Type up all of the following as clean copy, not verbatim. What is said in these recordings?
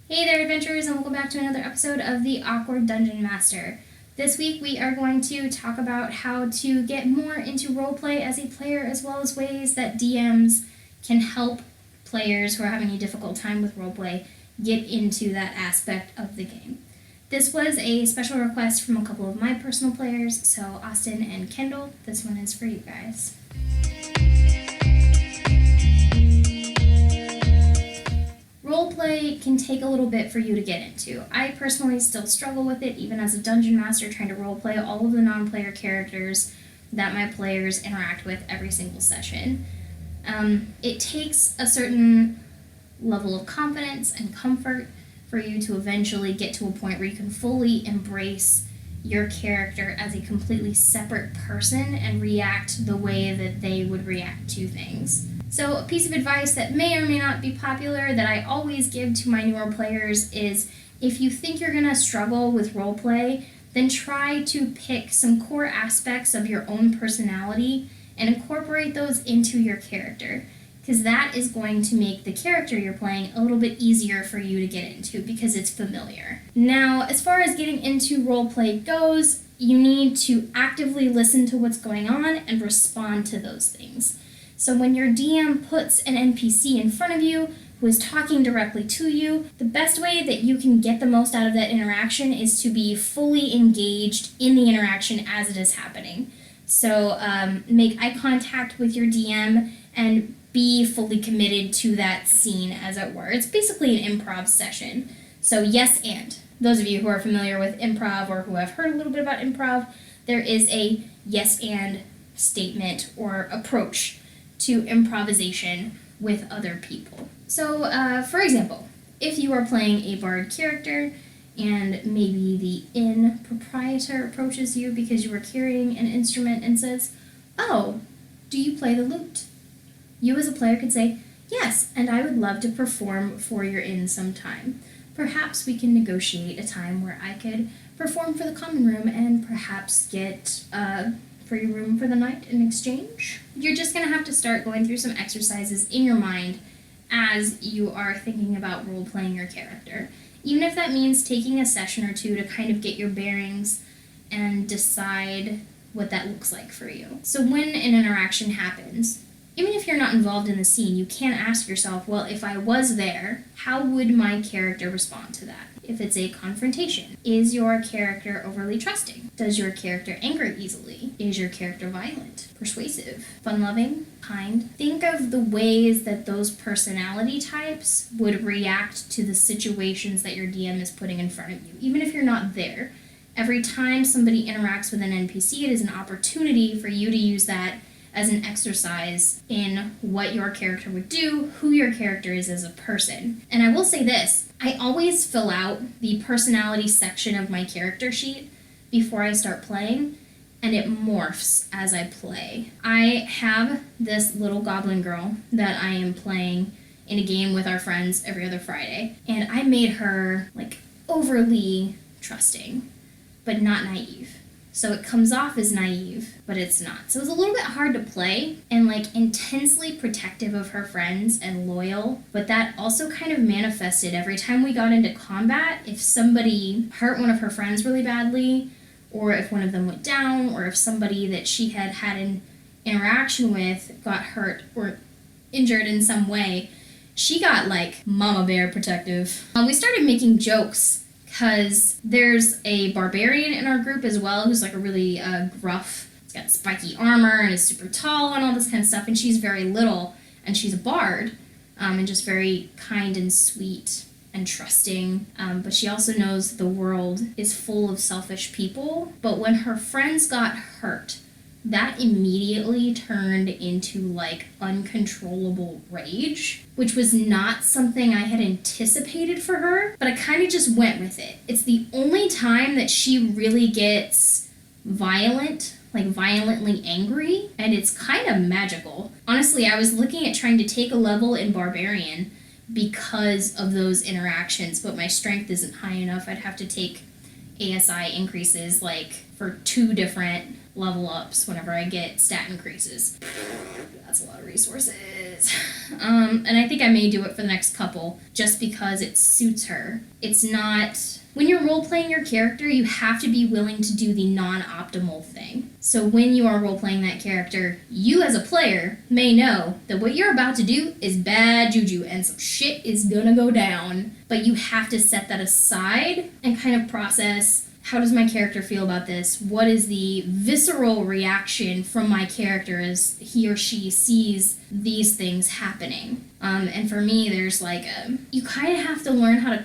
Hey there, adventurers, and welcome back to another episode of the Awkward Dungeon Master. This week we are going to talk about how to get more into roleplay as a player, as well as ways that DMs can help players who are having a difficult time with roleplay get into that aspect of the game. This was a special request from a couple of my personal players, so Austin and Kendall, this one is for you guys. Roleplay can take a little bit for you to get into. I personally still struggle with it, even as a dungeon master trying to roleplay all of the non-player characters that my players interact with every single session. It takes a certain level of confidence and comfort for you to eventually get to a point where you can fully embrace your character as a completely separate person and react the way that they would react to things. So a piece of advice that may or may not be popular that I always give to my newer players is if you think you're going to struggle with roleplay, then try to pick some core aspects of your own personality and incorporate those into your character, because that is going to make the character you're playing a little bit easier for you to get into because it's familiar. Now, as far as getting into roleplay goes, you need to actively listen to what's going on and respond to those things. So when your DM puts an NPC in front of you who is talking directly to you, the best way that you can get the most out of that interaction is to be fully engaged in the interaction as it is happening. So make eye contact with your DM and be fully committed to that scene, as it were. It's basically an improv session. So yes and. Those of you who are familiar with improv or who have heard a little bit about improv, there is a yes and statement or approach to improvisation with other people. So, for example, if you are playing a bard character and maybe the inn proprietor approaches you because you are carrying an instrument and says, "Oh, do you play the lute?" You as a player could say, "Yes, and I would love to perform for your inn sometime. Perhaps we can negotiate a time where I could perform for the common room and perhaps get free room for the night in exchange." You're just going to have to start going through some exercises in your mind as you are thinking about role-playing your character. Even if that means taking a session or two to kind of get your bearings and decide what that looks like for you. So when an interaction happens, even if you're not involved in the scene, you can ask yourself, well, if I was there, how would my character respond to that? If it's a confrontation, is your character overly trusting? Does your character anger easily? Is your character violent, persuasive, fun-loving, kind? Think of the ways that those personality types would react to the situations that your DM is putting in front of you, even if you're not there. Every time somebody interacts with an NPC, it is an opportunity for you to use that as an exercise in what your character would do, who your character is as a person. And I will say this, I always fill out the personality section of my character sheet before I start playing, and it morphs as I play. I have this little goblin girl that I am playing in a game with our friends every other Friday, and I made her like overly trusting, but not naive. So it comes off as naive, but it's not. So it's a little bit hard to play and like intensely protective of her friends and loyal, but that also kind of manifested every time we got into combat. If somebody hurt one of her friends really badly, or if one of them went down, or if somebody that she had had an interaction with got hurt or injured in some way, she got like mama bear protective. We started making jokes because there's a barbarian in our group as well who's like a really gruff, he's got spiky armor and is super tall and all this kind of stuff, and she's very little, and she's a bard, and just very kind and sweet and trusting, but she also knows the world is full of selfish people. But when her friends got hurt, that immediately turned into like uncontrollable rage, which was not something I had anticipated for her, but I kind of just went with it. It's the only time that she really gets violent, like violently angry, and it's kind of magical. Honestly, I was looking at trying to take a level in Barbarian because of those interactions, but my strength isn't high enough. I'd have to take ASI increases like for 2 different level ups whenever I get stat increases. That's a lot of resources. And I think I may do it for the next couple just because it suits her. It's not... When you're role-playing your character, you have to be willing to do the non-optimal thing. So when you are role-playing that character, you as a player may know that what you're about to do is bad juju and some shit is gonna go down. But you have to set that aside and kind of process, how does my character feel about this? What is the visceral reaction from my character as he or she sees these things happening? And for me, there's you kind of have to learn how to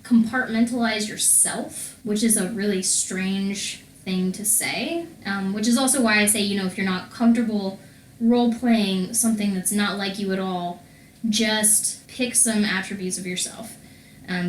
compartmentalize yourself, which is a really strange thing to say, which is also why I say, if you're not comfortable role-playing something that's not like you at all, just pick some attributes of yourself.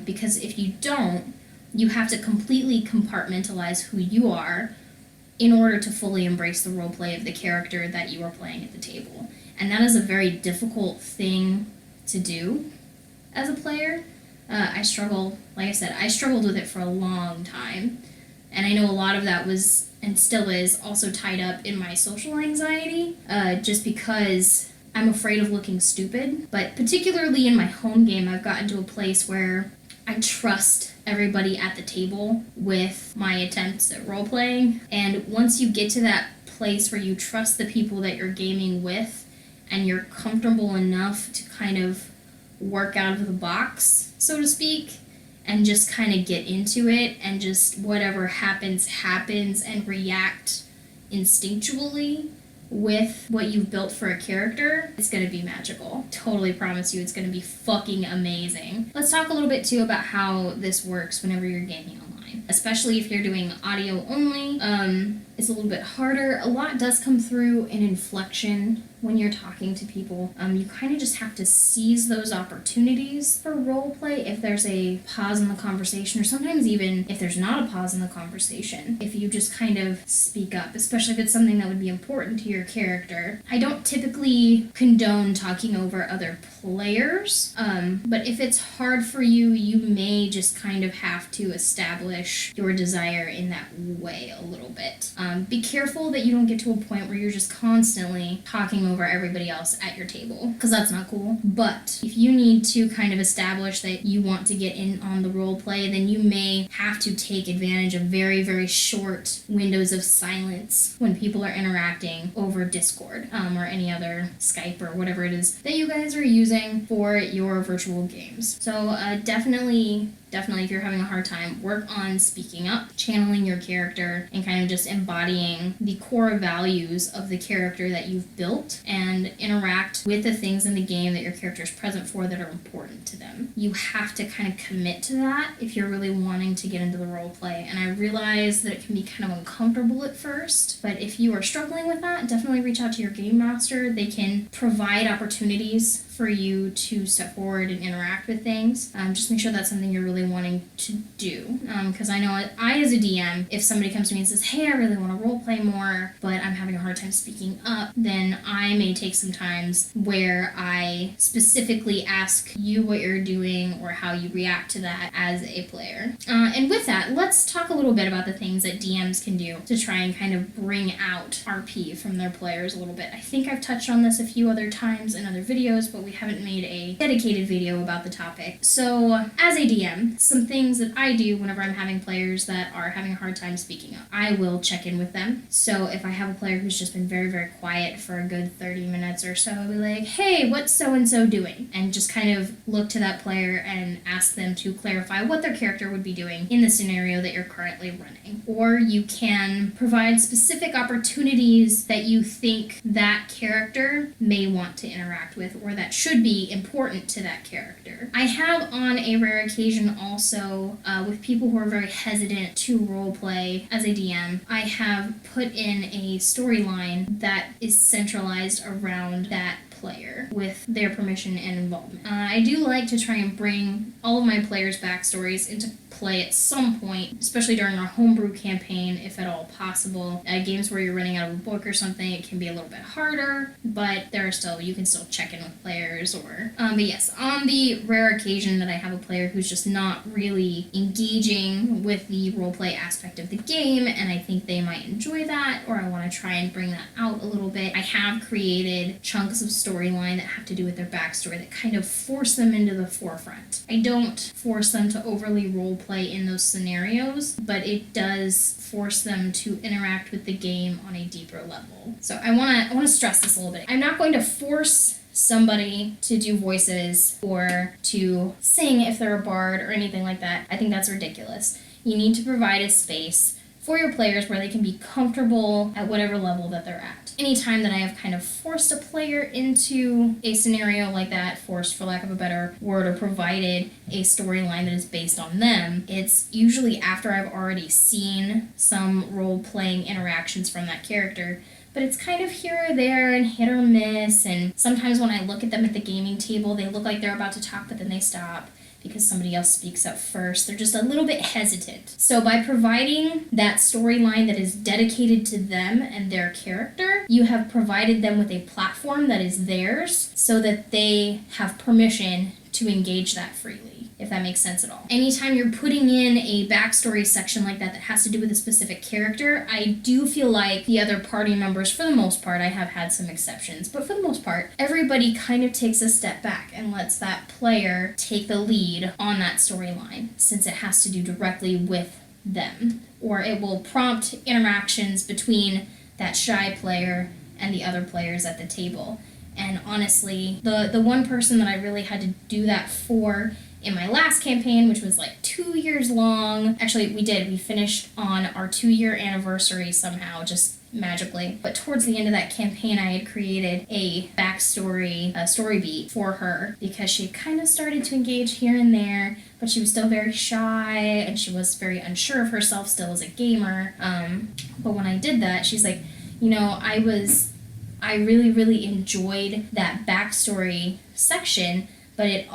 Because if you don't, you have to completely compartmentalize who you are in order to fully embrace the role play of the character that you are playing at the table. And that is a very difficult thing to do as a player. I struggled with it for a long time. And I know a lot of that was, and still is, also tied up in my social anxiety, just because I'm afraid of looking stupid. But particularly in my home game, I've gotten to a place where I trust everybody at the table with my attempts at role-playing. And once you get to that place where you trust the people that you're gaming with and you're comfortable enough to kind of work out of the box, so to speak, and just kind of get into it and just whatever happens and react instinctually with what you've built for a character, it's going to be magical. Totally promise you it's going to be fucking amazing. Let's talk a little bit too about how this works whenever you're gaming online. Especially if you're doing audio only, it's a little bit harder. A lot does come through in inflection when you're talking to people. You kind of just have to seize those opportunities for role play if there's a pause in the conversation, or sometimes even if there's not a pause in the conversation. If you just kind of speak up, especially if it's something that would be important to your character. I don't typically condone talking over other players, but if it's hard for you, you may just kind of have to establish your desire in that way a little bit. Be careful that you don't get to a point where you're just constantly talking over everybody else at your table, because that's not cool. But if you need to kind of establish that you want to get in on the role play, then you may have to take advantage of very, very short windows of silence when people are interacting over Discord, or any other Skype or whatever it is that you guys are using for your virtual games. So definitely if you're having a hard time, work on speaking up, channeling your character, and kind of just embodying the core values of the character that you've built, and interact with the things in the game that your character is present for that are important to them. You have to kind of commit to that if you're really wanting to get into the role play. And I realize that it can be kind of uncomfortable at first, but if you are struggling with that, definitely reach out to your game master. They can provide opportunities for you to step forward and interact with things. Just make sure that's something you're really wanting to do. Because I know I, as a DM, if somebody comes to me and says, hey, I really want to role play more, but I'm having a hard time speaking up, then I may take some times where I specifically ask you what you're doing or how you react to that as a player. And with that, let's talk a little bit about the things that DMs can do to try and kind of bring out RP from their players a little bit. I think I've touched on this a few other times in other videos, but we haven't made a dedicated video about the topic. So, as a DM, some things that I do whenever I'm having players that are having a hard time speaking up. I will check in with them. So, if I have a player who's just been very, very quiet for a good 30 minutes or so, I'll be like, hey, what's so-and-so doing? And just kind of look to that player and ask them to clarify what their character would be doing in the scenario that you're currently running. Or you can provide specific opportunities that you think that character may want to interact with, or that should be important to that character. I have on a rare occasion also, with people who are very hesitant to roleplay as a DM, I have put in a storyline that is centralized around that player with their permission and involvement. I do like to try and bring all of my players' backstories into play at some point, especially during our homebrew campaign, if at all possible. Games where you're running out of a book or something, it can be a little bit harder, but you can still check in with players. But yes, on the rare occasion that I have a player who's just not really engaging with the roleplay aspect of the game, and I think they might enjoy that, or I want to try and bring that out a little bit, I have created chunks of storyline that have to do with their backstory that kind of force them into the forefront. I don't force them to overly roleplay in those scenarios, but it does force them to interact with the game on a deeper level. So I want to stress this a little bit. I'm not going to force somebody to do voices or to sing if they're a bard or anything like that. I think that's ridiculous. You need to provide a space for your players where they can be comfortable at whatever level that they're at. Anytime that I have kind of forced a player into a scenario like that, forced for lack of a better word, or provided a storyline that is based on them, it's usually after I've already seen some role-playing interactions from that character. But it's kind of here or there and hit or miss, and sometimes when I look at them at the gaming table, they look like they're about to talk, but then they stop because somebody else speaks up first. They're just a little bit hesitant. So by providing that storyline that is dedicated to them and their character, you have provided them with a platform that is theirs so that they have permission to engage that freely, if that makes sense at all. Anytime you're putting in a backstory section like that has to do with a specific character, I do feel like the other party members, for the most part, I have had some exceptions, but for the most part, everybody kind of takes a step back and lets that player take the lead on that storyline, since it has to do directly with them, or it will prompt interactions between that shy player and the other players at the table. And honestly, the one person that I really had to do that for in my last campaign, which was like 2 years long. Actually, we finished on our 2-year anniversary somehow, just magically. But towards the end of that campaign, I had created a backstory, a story beat for her, because she had kind of started to engage here and there, but she was still very shy, and she was very unsure of herself still as a gamer. But when I did that, she's like, I really, really enjoyed that backstory section, but it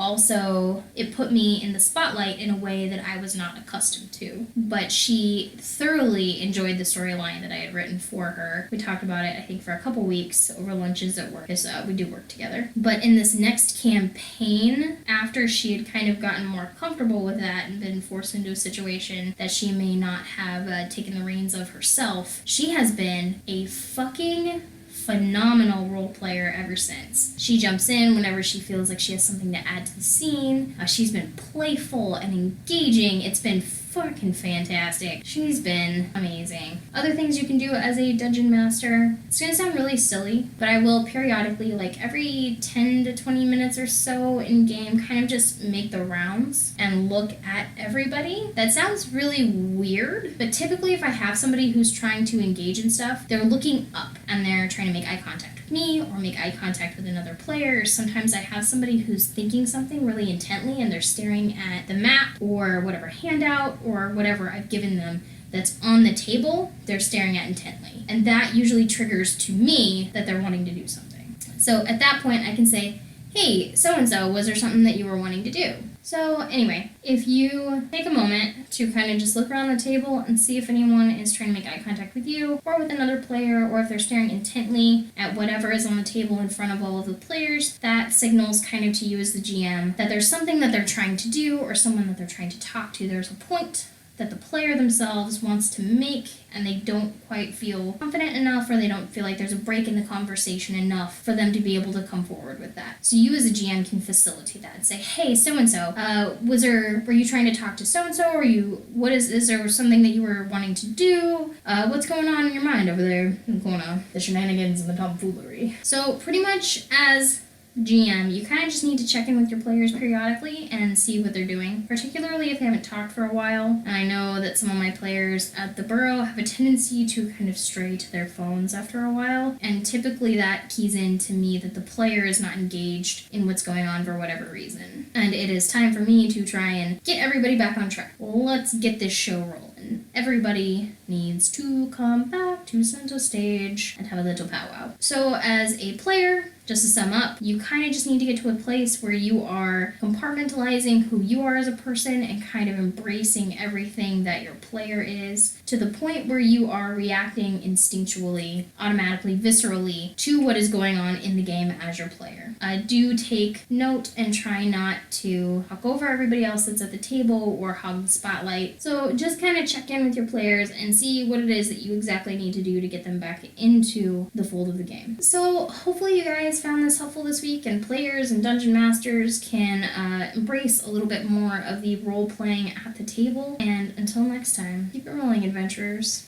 put me in the spotlight in a way that I was not accustomed to. But she thoroughly enjoyed the storyline that I had written for her. We talked about it, I think, for a couple weeks over lunches at work, because we do work together. But in this next campaign, after she had kind of gotten more comfortable with that and been forced into a situation that she may not have taken the reins of herself, she has been a fucking phenomenal role player ever since. She jumps in whenever she feels like she has something to add to the scene. She's been playful and engaging. It's been fucking fantastic. She's been amazing. Other things you can do as a dungeon master, it's gonna sound really silly, but I will periodically, like every 10 to 20 minutes or so in game, kind of just make the rounds and look at everybody. That sounds really weird, but typically if I have somebody who's trying to engage in stuff, they're looking up and they're trying to make eye contact with me or make eye contact with another player. Sometimes I have somebody who's thinking something really intently and they're staring at the map or whatever handout or whatever I've given them that's on the table, they're staring at intently. And that usually triggers to me that they're wanting to do something. So at that point I can say, hey, so-and-so, was there something that you were wanting to do? So anyway, if you take a moment to kind of just look around the table and see if anyone is trying to make eye contact with you or with another player, or if they're staring intently at whatever is on the table in front of all of the players, that signals kind of to you as the GM that there's something that they're trying to do or someone that they're trying to talk to. There's a point that the player themselves wants to make and they don't quite feel confident enough, or they don't feel like there's a break in the conversation enough for them to be able to come forward with that. So you as a GM can facilitate that and say, hey, so-and-so, were you trying to talk to so-and-so, or is there something that you were wanting to do? What's going on in your mind over there? Going on the shenanigans and the tomfoolery. So pretty much as GM, you kind of just need to check in with your players periodically and see what they're doing, particularly if they haven't talked for a while. And I know that some of my players at the Burrow have a tendency to kind of stray to their phones after a while, and typically that keys in to me that the player is not engaged in what's going on for whatever reason. And it is time for me to try and get everybody back on track. Let's get this show rolling. everybody needs to come back to center stage and have a little powwow. So as a player, just to sum up, you kind of just need to get to a place where you are compartmentalizing who you are as a person and kind of embracing everything that your player is, to the point where you are reacting instinctually, automatically, viscerally to what is going on in the game as your player. Do take note and try not to hawk over everybody else that's at the table or hog the spotlight. So just kind of check in with your players and see what it is that you exactly need to do to get them back into the fold of the game. So hopefully you guys found this helpful this week, and players and dungeon masters can embrace a little bit more of the role playing at the table. And until next time, keep it rolling, adventurers.